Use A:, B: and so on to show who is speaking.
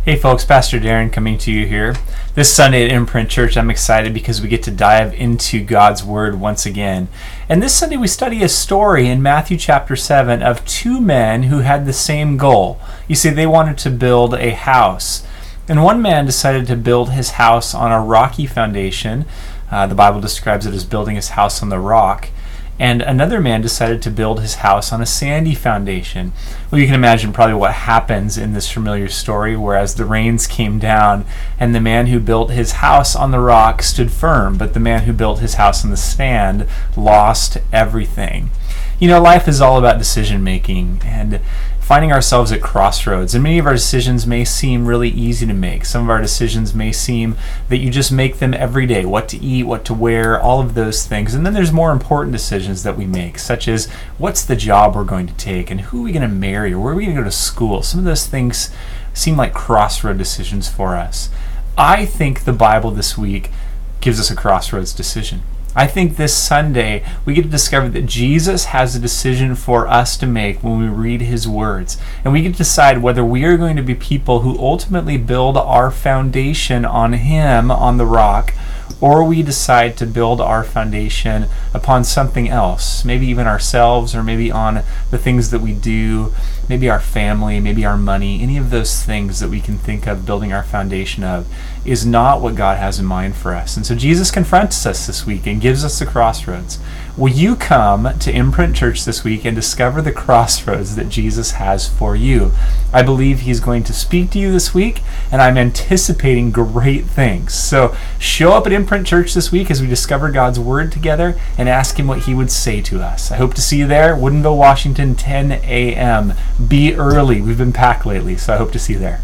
A: Hey folks, Pastor Darren coming to you here. This Sunday at Imprint Church, I'm excited because we get to dive into God's Word once again. And this Sunday we study a story in Matthew chapter 7 of two men who had the same goal. You see, they wanted to build a house. And one man decided to build his house on a rocky foundation. The Bible describes it as building his house on the rock. And another man decided to build his house on a sandy foundation. Well, you can imagine probably what happens in this familiar story, whereas the rains came down and the man who built his house on the rock stood firm, but the man who built his house on the sand lost everything. You know, life is all about decision making and finding ourselves at crossroads. And many of our decisions may seem really easy to make. Some of our decisions may seem that you just make them every day. What to eat, what to wear, all of those things. And then there's more important decisions that we make, such as what's the job we're going to take and who are we going to marry or where are we going to go to school. Some of those things seem like crossroad decisions for us. I think the Bible this week gives us a crossroads decision. I think this Sunday we get to discover that Jesus has a decision for us to make when we read His words. And we get to decide whether we are going to be people who ultimately build our foundation on Him, on the rock, or we decide to build our foundation upon something else, maybe even ourselves, or maybe on the things that we do, maybe our family, maybe our money. Any of those things that we can think of building our foundation of is not what God has in mind for us. And so Jesus confronts us this week and gives us the crossroads. Will you come to Imprint Church this week and discover the crossroads that Jesus has for you? I believe He's going to speak to you this week, and I'm anticipating great things. So show up at Imprint Church this week as we discover God's Word together and ask Him what He would say to us. I hope to see you there. Woodinville, Washington, 10 a.m. Be early. We've been packed lately, so I hope to see you there.